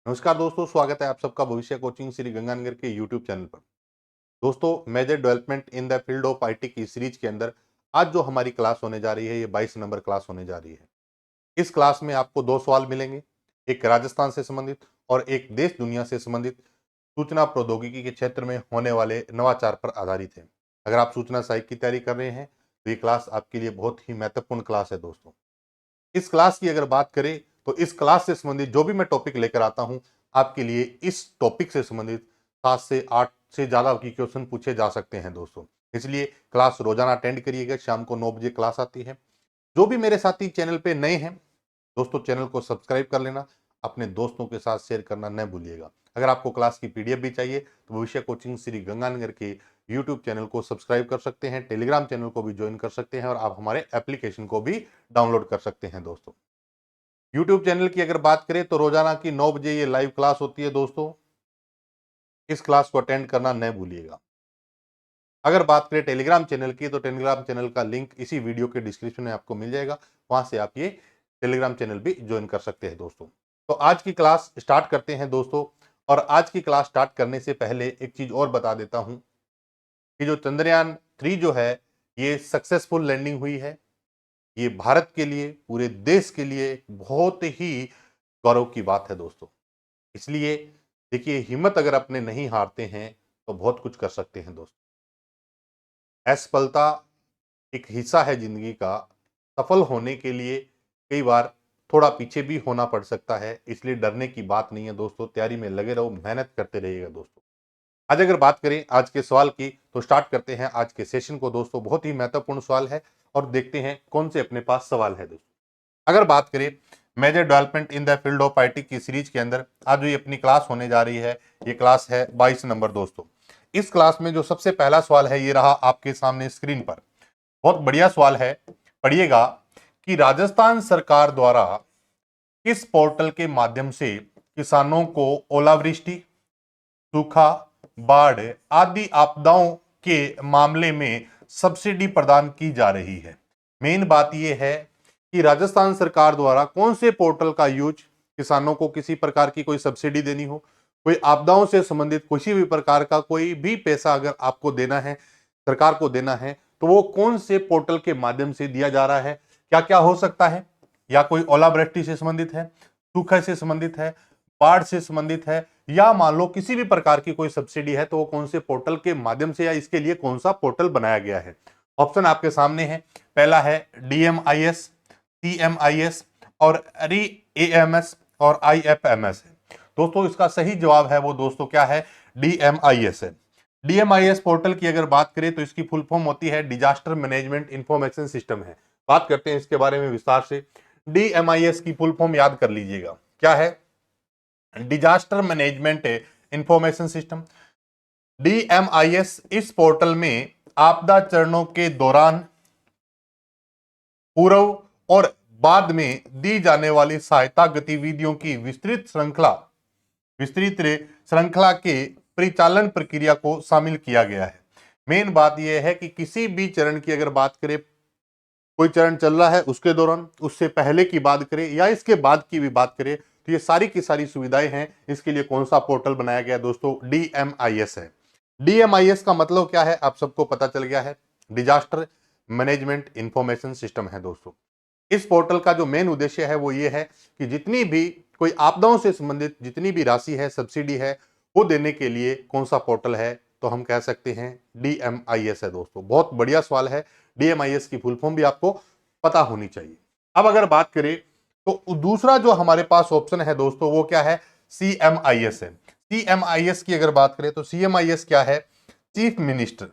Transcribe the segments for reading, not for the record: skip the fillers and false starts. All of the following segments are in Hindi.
नमस्कार दोस्तों, स्वागत है आप सबका भविष्य कोचिंग श्री गंगानगर के यूट्यूब चैनल पर। दोस्तों, major development in the field of IT की सीरीज के अंदर आज जो हमारी क्लास होने जा रही है, ये 22 नंबर क्लास होने जा रही है। इस क्लास में आपको दो सवाल मिलेंगे, एक राजस्थान से संबंधित और एक देश दुनिया से संबंधित सूचना प्रौद्योगिकी के क्षेत्र में होने वाले नवाचार पर आधारित है। अगर आप सूचना सहायक की तैयारी कर रहे हैं तो ये क्लास आपके लिए बहुत ही महत्वपूर्ण क्लास है। दोस्तों, इस क्लास की अगर बात करें तो इस क्लास से संबंधित जो भी मैं टॉपिक लेकर आता हूं, आपके लिए इस टॉपिक से संबंधित 7 से 8 से ज्यादा की क्वेश्चन पूछे जा सकते हैं। दोस्तों, इसलिए क्लास रोजाना अटेंड करिएगा। शाम को 9 बजे क्लास आती है। जो भी मेरे साथी चैनल पे नए हैं दोस्तों, चैनल को सब्सक्राइब कर लेना, अपने दोस्तों के साथ शेयर करना न भूलिएगा। अगर आपको क्लास की पीडीएफ भी चाहिए तो भविष्य कोचिंग श्री गंगानगर के यूट्यूब चैनल को सब्सक्राइब कर सकते हैं, टेलीग्राम चैनल को भी ज्वाइन कर सकते हैं और आप हमारे एप्लीकेशन को भी डाउनलोड कर सकते हैं। दोस्तों, यूट्यूब चैनल की अगर बात करें तो रोजाना की 9 बजे ये लाइव क्लास होती है। दोस्तों, इस क्लास को अटेंड करना न भूलिएगा। अगर बात करें टेलीग्राम चैनल की तो टेलीग्राम चैनल का लिंक इसी वीडियो के डिस्क्रिप्शन में आपको मिल जाएगा, वहां से आप ये टेलीग्राम चैनल भी ज्वाइन कर सकते हैं। दोस्तों, तो आज की क्लास स्टार्ट करते हैं। दोस्तों, और आज की क्लास स्टार्ट करने से पहले एक चीज और बता देता हूं कि जो चंद्रयान 3 जो है ये सक्सेसफुल लैंडिंग हुई है। ये भारत के लिए, पूरे देश के लिए एक बहुत ही गौरव की बात है। दोस्तों, इसलिए देखिए, हिम्मत अगर अपने नहीं हारते हैं तो बहुत कुछ कर सकते हैं। दोस्तों, असफलता एक हिस्सा है जिंदगी का। सफल होने के लिए कई बार थोड़ा पीछे भी होना पड़ सकता है, इसलिए डरने की बात नहीं है। दोस्तों, तैयारी में लगे रहो, मेहनत करते रहिएगा। दोस्तों, आज अगर बात करें आज के सवाल की तो स्टार्ट करते हैं आज के सेशन को। दोस्तों, बहुत ही महत्वपूर्ण सवाल है और देखते हैं कौन से अपने पास सवाल है। दोस्तों, अगर बात करें major development in the field of IT की सीरीज के अंदर आज जो ये अपनी क्लास होने जा रही है, ये क्लास है 22 नंबर। दोस्तों, इस क्लास में जो सबसे पहला सवाल है ये रहा आपके सामने स्क्रीन पर। बहुत बढ़िया सवाल है, पढ़िएगा कि राजस्थान सरकार द्वारा किस पोर्टल के माध्यम से किसानों को ओलावृष्टि, सूखा, बाढ़ आदि आपदाओं के मामले में सब्सिडी प्रदान की जा रही है। मेन बात यह है कि राजस्थान सरकार द्वारा कौन से पोर्टल का यूज किसानों को किसी प्रकार की कोई सब्सिडी देनी हो, कोई आपदाओं से संबंधित किसी भी प्रकार का कोई भी पैसा अगर आपको देना है, सरकार को देना है, तो वो कौन से पोर्टल के माध्यम से दिया जा रहा है। क्या क्या हो सकता है, या कोई ओलावृष्टि से संबंधित है, सूखा से संबंधित है, बाढ़ से संबंधित है, या मान लो किसी भी प्रकार की कोई सब्सिडी है, तो वो कौन से पोर्टल के माध्यम से या इसके लिए कौन सा पोर्टल बनाया गया है। ऑप्शन आपके सामने है। पहला है DMIS, CMIS और REAMS और IFMS है। दोस्तों, इसका सही जवाब है वो दोस्तों क्या है, DMIS है। DMIS पोर्टल की अगर बात करें तो इसकी फुल फॉर्म होती है डिजास्टर मैनेजमेंट इंफॉर्मेशन सिस्टम है। बात करते हैं इसके बारे में विस्तार से। DMIS की फुल फॉर्म याद कर लीजिएगा, क्या है, disaster management information system. DMIS इस पोर्टल में आपदा चरणों के दौरान, पूर्व और बाद में दी जाने वाली सहायता गतिविधियों की विस्तृत श्रृंखला के परिचालन प्रक्रिया को शामिल किया गया है। मेन बात यह है कि किसी भी चरण की अगर बात करें, कोई चरण चल रहा है उसके दौरान, उससे पहले की बात करें या इसके बाद की भी बात करें, तो ये सारी की सारी सुविधाएं हैं। इसके लिए कौन सा पोर्टल बनाया गया दोस्तों, DMIS है। DMIS का मतलब क्या है आप सबको पता चल गया है, डिजास्टर मैनेजमेंट इंफॉर्मेशन सिस्टम है। दोस्तों, इस पोर्टल का जो मेन उद्देश्य है वो ये है कि जितनी भी कोई आपदाओं से संबंधित जितनी भी राशि है, सब्सिडी है, वो देने के लिए कौन सा पोर्टल है, तो हम कह सकते हैं DMIS है। दोस्तों, बहुत बढ़िया सवाल है। DMIS की फुल फॉर्म भी आपको पता होनी चाहिए। अब अगर बात करें तो दूसरा जो हमारे पास ऑप्शन है दोस्तों वो क्या है, CMIS है। CMIS की अगर बात करें तो CMIS क्या है, चीफ मिनिस्टर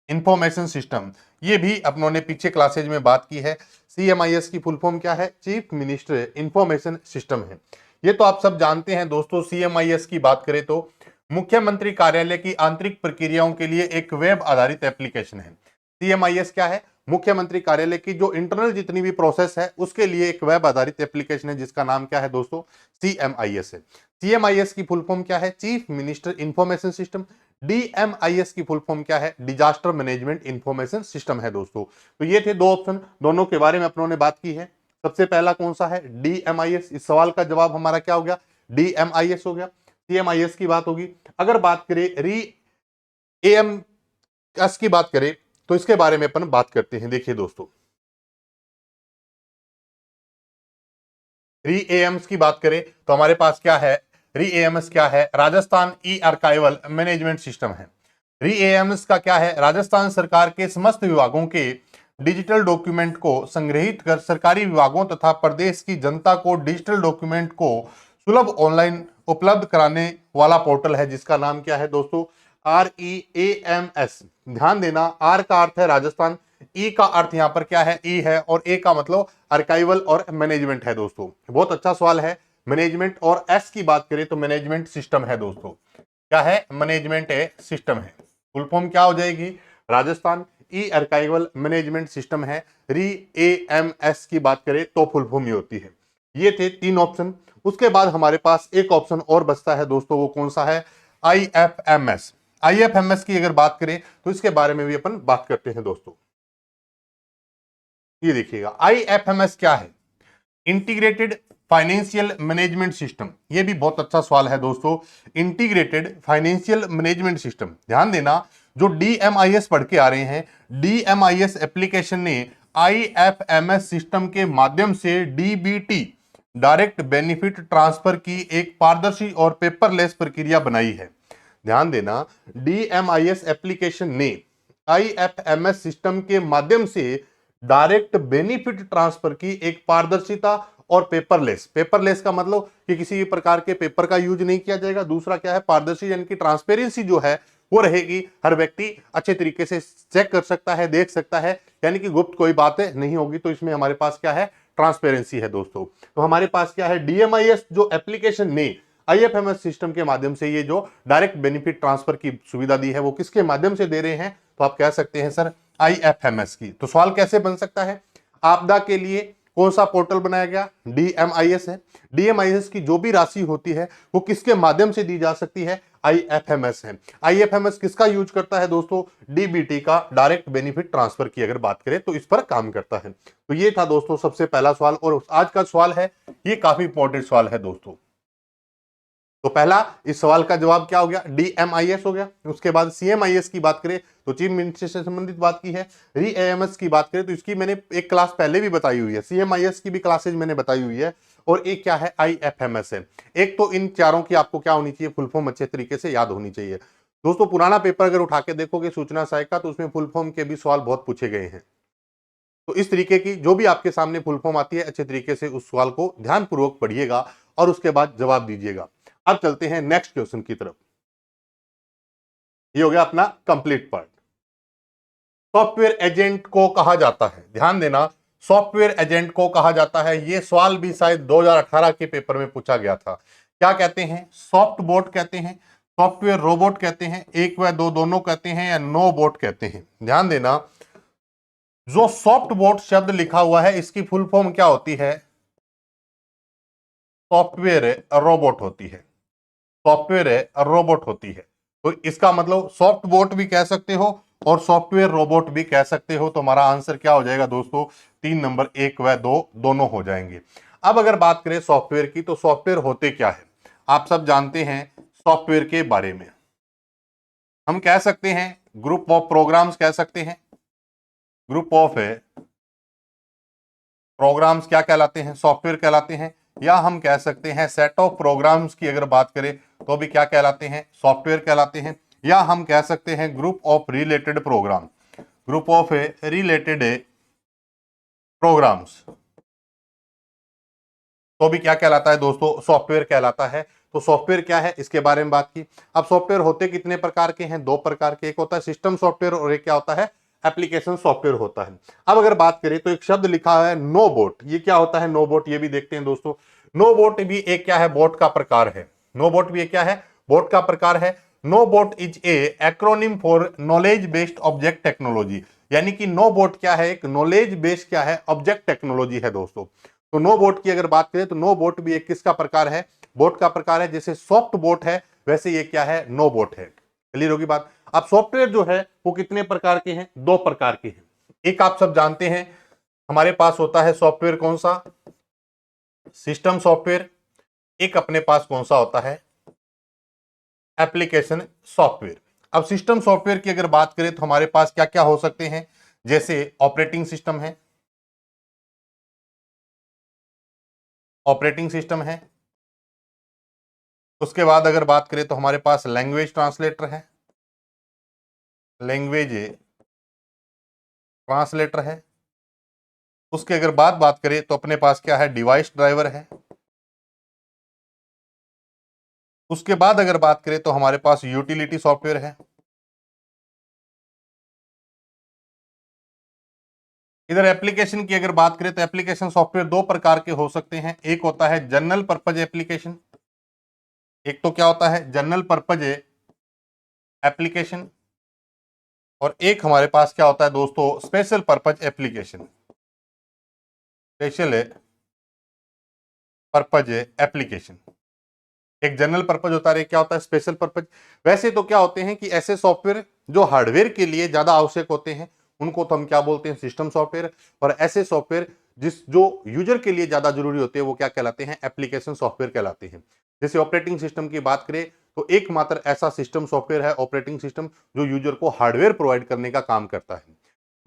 इंफॉर्मेशन सिस्टम। ये भी अपनों ने पीछे क्लासेज में बात की है। CMIS की फुल फॉर्म क्या है, चीफ मिनिस्टर इंफॉर्मेशन सिस्टम है। ये तो आप सब जानते हैं दोस्तों। CMIS की बात करें तो मुख्यमंत्री कार्यालय की आंतरिक प्रक्रियाओं के लिए एक वेब आधारित एप्लीकेशन है। CMIS क्या है, मुख्यमंत्री कार्यालय की जो इंटरनल जितनी भी प्रोसेस है उसके लिए एक वेब आधारित एप्लीकेशन है, जिसका नाम क्या है दोस्तों, CMIS है। CMIS की फुल फॉर्म क्या है, chief minister information system. DMIS की फुल फॉर्म क्या है, डिजास्टर मैनेजमेंट इंफॉर्मेशन सिस्टम है। दोस्तों, तो ये थे दो ऑप्शन, दोनों के बारे में अपनों ने बात की है। सबसे पहला कौन सा है, DMIS। इस सवाल का जवाब हमारा क्या हो गया, DMIS हो गया, CMIS की बात होगी। अगर बात करें री AMS की बात करें तो इसके बारे में अपन बात करते हैं। देखिए दोस्तों, री एएमएस की बात करें तो हमारे पास क्या है, री एएमएस क्या है, राजस्थान ई आर्काइवल मैनेजमेंट सिस्टम है। री एएमएस का क्या है, राजस्थान सरकार के समस्त विभागों के डिजिटल डॉक्यूमेंट को संग्रहित कर सरकारी विभागों तथा प्रदेश की जनता को डिजिटल डॉक्यूमेंट को सुलभ ऑनलाइन उपलब्ध कराने वाला पोर्टल है, जिसका नाम क्या है दोस्तों, REAMS। ध्यान देना, आर का अर्थ है राजस्थान, ई का अर्थ यहां पर क्या है, ई है, और ए का मतलब आर्काइवल और मैनेजमेंट है दोस्तों। बहुत अच्छा सवाल है। मैनेजमेंट और एस की बात करें तो मैनेजमेंट सिस्टम है दोस्तों। क्या है, मैनेजमेंट सिस्टम है। फुल फॉर्म क्या हो जाएगी, राजस्थान ई आर्काइवल मैनेजमेंट सिस्टम है। REAMS की बात करें तो फुल फॉर्म ही होती है। ये थे 3 ऑप्शन। उसके बाद हमारे पास एक ऑप्शन और बचता है दोस्तों, वो कौन सा है, IFMS। IFMS की अगर बात करें तो इसके बारे में भी अपन बात करते हैं दोस्तों। ये देखिएगा, IFMS क्या है, इंटीग्रेटेड फाइनेंशियल मैनेजमेंट सिस्टम। ये भी बहुत अच्छा सवाल है दोस्तों, इंटीग्रेटेड फाइनेंशियल मैनेजमेंट सिस्टम। ध्यान देना, जो DMIS पढ़ के आ रहे हैं, DMIS एप्लीकेशन ने IFMS सिस्टम के माध्यम से DBT डायरेक्ट बेनिफिट ट्रांसफर की एक पारदर्शी और पेपरलेस प्रक्रिया बनाई है। ध्यान देना, DMIS एप्लीकेशन ने IFMS सिस्टम के माध्यम से डायरेक्ट बेनिफिट ट्रांसफर की एक पारदर्शिता और पेपरलेस का मतलब कि किसी भी प्रकार के पेपर का यूज नहीं किया जाएगा। दूसरा क्या है, पारदर्शी, यानी कि ट्रांसपेरेंसी जो है वो रहेगी, हर व्यक्ति अच्छे तरीके से चेक कर सकता है, देख सकता है, यानी कि गुप्त कोई बातें नहीं होगी। तो इसमें हमारे पास क्या है, ट्रांसपेरेंसी है दोस्तों। तो हमारे पास क्या है, DMIS जो एप्लीकेशन ने IFMS सिस्टम के माध्यम से ये जो डायरेक्ट बेनिफिट ट्रांसफर की सुविधा दी है, वो किसके माध्यम से दे रहे हैं, तो आप कह सकते हैं सर IFMS की। तो सवाल कैसे बन सकता है, आपदा के लिए कौन सा पोर्टल बनाया गया, DMIS है। DMIS की जो भी राशि होती है वो किसके माध्यम से दी जा सकती है, IFMS है। IFMS किसका यूज करता है दोस्तों, DBT का, डायरेक्ट बेनिफिट ट्रांसफर की अगर बात करें तो इस पर काम करता है। तो ये था दोस्तों सबसे पहला सवाल, और आज का सवाल है, ये काफी इंपॉर्टेंट सवाल है दोस्तों। तो पहला इस सवाल का जवाब क्या हो गया, DMIS हो गया। उसके बाद CMIS की बात करें तो चीफ मिनिस्टर से संबंधित बात की है। REAMS की बात करें तो इसकी मैंने एक क्लास पहले भी बताई हुई है, CMIS की भी क्लासेज मैंने बताई हुई है, और एक क्या है, IFMS है। एक तो इन चारों की आपको क्या होनी चाहिए, फुल फॉर्म अच्छे तरीके से याद होनी चाहिए दोस्तों। पुराना पेपर अगर उठा के देखोगे सूचना सहायक का, तो उसमें फुल फॉर्म के भी सवाल बहुत पूछे गए हैं। तो इस तरीके की जो भी आपके सामने फुल फॉर्म आती है, अच्छे तरीके से उस सवाल को ध्यानपूर्वक पढ़िएगा और उसके बाद जवाब दीजिएगा। अब चलते हैं नेक्स्ट क्वेश्चन की तरफ। ये हो गया अपना कंप्लीट पार्ट। सॉफ्टवेयर एजेंट को कहा जाता है, ध्यान देना, सॉफ्टवेयर एजेंट को कहा जाता है। ये सवाल भी शायद 2018 के पेपर में पूछा गया था। क्या कहते हैं, सॉफ्ट बोट कहते हैं, सॉफ्टवेयर रोबोट कहते हैं, एक व दो दोनों कहते हैं, या नो बोट कहते हैं। ध्यान देना, जो सॉफ्ट बोट शब्द लिखा हुआ है इसकी फुल फॉर्म क्या होती है, सॉफ्टवेयर रोबोट होती है, सॉफ्टवेयर रोबोट होती है। तो इसका मतलब सॉफ्ट बोट भी कह सकते हो और सॉफ्टवेयर रोबोट भी कह सकते हो। तो हमारा आंसर क्या हो जाएगा दोस्तों, 3 नंबर 1 व 2 दोनों हो जाएंगे। अब अगर बात करें सॉफ्टवेयर की, तो सॉफ्टवेयर होते क्या है, आप सब जानते हैं सॉफ्टवेयर के बारे में। हम कह सकते हैं ग्रुप ऑफ प्रोग्राम्स कह सकते हैं, ग्रुप ऑफ प्रोग्राम्स क्या कहलाते हैं, सॉफ्टवेयर कहलाते हैं। या हम कह सकते हैं सेट ऑफ प्रोग्राम्स की अगर बात करें तो भी क्या कहलाते हैं, सॉफ्टवेयर कहलाते हैं। या हम कह सकते हैं group of related program, group of related programs, तो भी क्या कहलाता है दोस्तों, सॉफ्टवेयर कहलाता है। तो सॉफ्टवेयर क्या है इसके बारे में बात की। अब सॉफ्टवेयर होते कितने प्रकार के हैं, 2 प्रकार के, एक होता है सिस्टम सॉफ्टवेयर और एक क्या होता है, एप्लीकेशन सॉफ्टवेयर होता है। अब अगर बात करें तो एक शब्द लिखा है नो बोट, ये क्या होता है नो बोट, ये भी देखते हैं दोस्तों। नो बोट भी एक क्या है, बोट का प्रकार है। नो बोट भी एक क्या है, बोट का प्रकार है। Know bot is a acronym for knowledge based object technology, यानी कि नो बोट क्या है, एक नॉलेज बेस्ड क्या है, ऑब्जेक्ट टेक्नोलॉजी है दोस्तों। तो नो बोट की अगर बात करें तो नो बोट भी एक किसका प्रकार है, बोट का प्रकार है। जैसे सॉफ्ट बोट है वैसे ये क्या है, नो बोट है। क्लियर होगी बात। अब सॉफ्टवेयर जो है वो कितने प्रकार के हैं, 2 प्रकार के हैं। एक आप सब जानते हैं हमारे पास होता है सॉफ्टवेयर कौन सा, सिस्टम सॉफ्टवेयर, एक अपने पास कौन सा होता है, एप्लीकेशन सॉफ्टवेयर। अब सिस्टम सॉफ्टवेयर की अगर बात करें तो हमारे पास क्या क्या हो सकते हैं, जैसे ऑपरेटिंग सिस्टम है, ऑपरेटिंग सिस्टम है। उसके बाद अगर बात करें तो हमारे पास लैंग्वेज ट्रांसलेटर है, लैंग्वेज ट्रांसलेटर है। उसके अगर बात करें तो अपने पास क्या है, डिवाइस ड्राइवर है। उसके बाद अगर बात करें तो हमारे पास यूटिलिटी सॉफ्टवेयर है। इधर एप्लीकेशन की अगर बात करें तो एप्लीकेशन सॉफ्टवेयर दो प्रकार के हो सकते हैं, एक होता है जनरल पर्पज एप्लीकेशन, एक तो क्या होता है जनरल पर्पज एप्लीकेशन, और एक हमारे पास क्या होता है दोस्तों, special purpose application, special purpose application. एक जनरल पर्पज होता है, क्या होता है स्पेशल पर्पज। वैसे तो क्या होते हैं कि ऐसे सॉफ्टवेयर जो हार्डवेयर के लिए ज्यादा आवश्यक होते हैं उनको तो हम क्या बोलते हैं, सिस्टम सॉफ्टवेयर। और ऐसे सॉफ्टवेयर जो यूजर के लिए ज्यादा जरूरी होते हैं वो क्या कहलाते हैं, एप्लीकेशन सॉफ्टवेयर कहलाते हैं। जैसे ऑपरेटिंग सिस्टम की बात करें तो एकमात्र ऐसा सिस्टम सॉफ्टवेयर है ऑपरेटिंग सिस्टम जो यूजर को हार्डवेयर प्रोवाइड करने का काम करता है।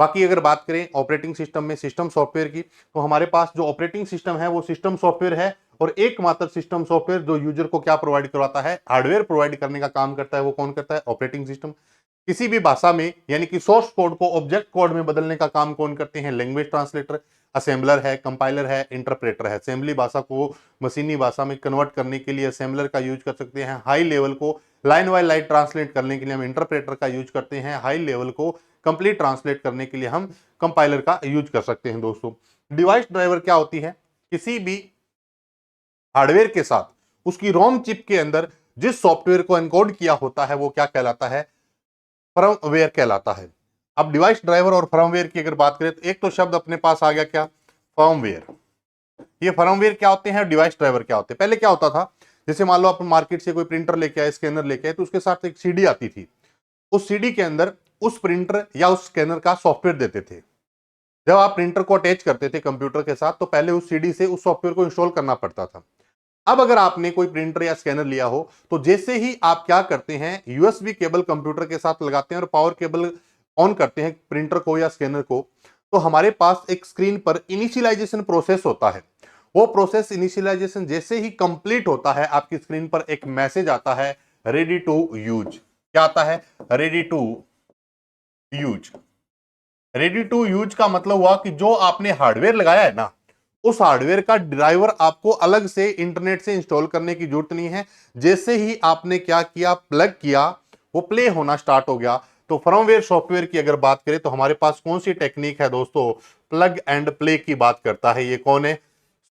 बाकी अगर बात करें ऑपरेटिंग सिस्टम में सिस्टम सॉफ्टवेयर की, तो हमारे पास जो ऑपरेटिंग सिस्टम है वो सिस्टम सॉफ्टवेयर है, और एकमात्र सिस्टम सॉफ्टवेयर जो यूजर को क्या प्रोवाइड करवाता है, हार्डवेयर प्रोवाइड करने का काम करता है, वो कौन करता है, ऑपरेटिंग सिस्टम। किसी भी भाषा में यानी कि सोर्स कोड को ऑब्जेक्ट कोड में बदलने का काम कौन करते हैं, लैंग्वेज ट्रांसलेटर। असेंबलर है, कंपाइलर है, इंटरप्रेटर है। असेंबली भाषा को मशीनी भाषा में कन्वर्ट करने के लिए असेंबलर का यूज कर सकते हैं। हाई लेवल को लाइन बाय लाइन ट्रांसलेट करने के लिए हम इंटरप्रेटर का यूज करते हैं। हाई लेवल को कंप्लीट ट्रांसलेट करने के लिए हम कंपाइलर का यूज कर सकते हैं दोस्तों। डिवाइस ड्राइवर क्या होती है, किसी भी हार्डवेयर के साथ उसकी रोम चिप के अंदर जिस सॉफ्टवेयर को एनकोड किया होता है वो क्या कहलाता है, फर्मवेयर कहलाता है। अब डिवाइस ड्राइवर और फर्मवेयर की अगर बात करें तो एक तो शब्द अपने पास आ गया क्या, फर्मवेयर। ये फर्मवेयर क्या होते हैं, डिवाइस ड्राइवर क्या होते हैं। पहले क्या होता था, जैसे मान लो आप मार्केट से कोई प्रिंटर लेके आए, स्कैनर लेके आए, तो उसके साथ एक सीडी आती थी। उस सीडी के अंदर उस प्रिंटर या उस स्कैनर का सॉफ्टवेयर देते थे। जब आप प्रिंटर को अटैच करते थे कंप्यूटर के साथ तो पहले उस सीडी से उस सॉफ्टवेयर को इंस्टॉल करना पड़ता था। अब अगर आपने कोई प्रिंटर या स्कैनर लिया हो तो जैसे ही आप क्या करते हैं, यूएसबी केबल कंप्यूटर के साथ लगाते हैं और पावर केबल ऑन करते हैं प्रिंटर को या स्कैनर को, तो हमारे पास एक स्क्रीन पर इनिशियलाइजेशन प्रोसेस होता है। वो प्रोसेस इनिशियलाइजेशन जैसे ही कंप्लीट होता है आपकी स्क्रीन पर एक मैसेज आता है, रेडी टू यूज। क्या आता है, ready to use. Ready to use का मतलब हुआ कि जो आपने हार्डवेयर लगाया है ना, उस हार्डवेयर का ड्राइवर आपको अलग से इंटरनेट से इंस्टॉल करने की जरूरत नहीं है। जैसे ही आपने क्या किया, प्लग किया, वो प्ले होना स्टार्ट हो गया। तो फर्मवेयर सॉफ्टवेयर की अगर बात करें तो हमारे पास कौन सी टेक्निक है दोस्तों, प्लग एंड प्ले की बात करता है। ये कौन है,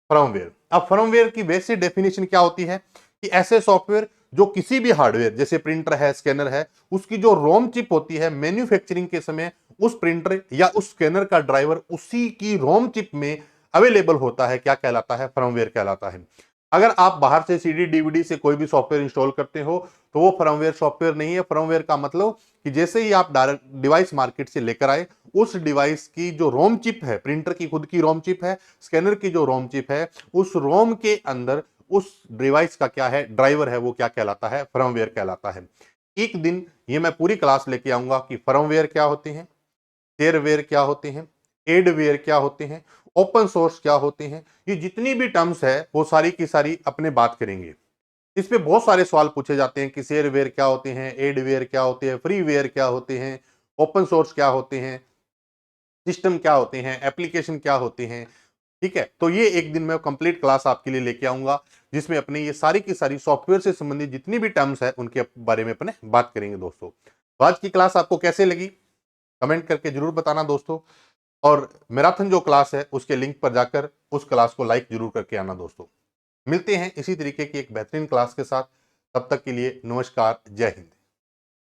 फर्मवेयर। अब फर्मवेयर की बेसिक डेफिनेशन क्या होती है कि ऐसे सॉफ्टवेयर जो किसी भी हार्डवेयर जैसे प्रिंटर है, स्कैनर है, उसकी जो रोम चिप होती है मैन्युफैक्चरिंग के समय उस प्रिंटर या उस स्कैनर का ड्राइवर उसी की रोम चिप में अवेलेबल होता है, क्या कहलाता है, फर्मवेयर कहलाता है। अगर आप बाहर से सीडी डीवीडी से कोई भी सॉफ्टवेयर इंस्टॉल करते हो तो वो फर्मवेयर सॉफ्टवेयर नहीं है। फर्मवेयर का मतलब कि जैसे ही आप डायरेक्ट डिवाइस मार्केट से लेकर आए, उस डिवाइस की जो रोम चिप है, प्रिंटर की खुद की रोम चिप है, स्कैनर की जो रोम चिप है, उस रोम के अंदर उस डिवाइस का क्या है, ड्राइवर है, वो क्या कहलाता है, फर्मवेयर कहलाता है। एक दिन ये मैं पूरी क्लास लेके आऊंगा कि फर्मवेयर क्या होते हैं, शेयरवेयर क्या होते हैं, एडवेयर क्या होते हैं, ओपन सोर्स क्या होते हैं। ये जितनी भी टर्म्स है वो सारी की सारी अपने बात करेंगे। इस पे बहुत सारे सवाल पूछे जाते हैं कि शेयरवेयर क्या होते हैं, एडवेयर क्या होते हैं, फ्रीवेयर क्या होते हैं, ओपन सोर्स क्या होते हैं, सिस्टम क्या होते हैं, एप्लीकेशन क्या होते हैं। ठीक है, तो ये एक दिन मैं कंप्लीट क्लास आपके लिए लेके आऊंगा जिसमें अपने ये सारी की सारी सॉफ्टवेयर से संबंधित जितनी भी टर्म्स है उनके बारे में अपने बात करेंगे दोस्तों। तो आज की क्लास आपको कैसे लगी कमेंट करके जरूर बताना दोस्तों, और मैराथन जो क्लास है उसके लिंक पर जाकर उस क्लास को लाइक जरूर करके आना दोस्तों। मिलते हैं इसी तरीके की एक बेहतरीन क्लास के साथ, तब तक के लिए नमस्कार, जय हिंद।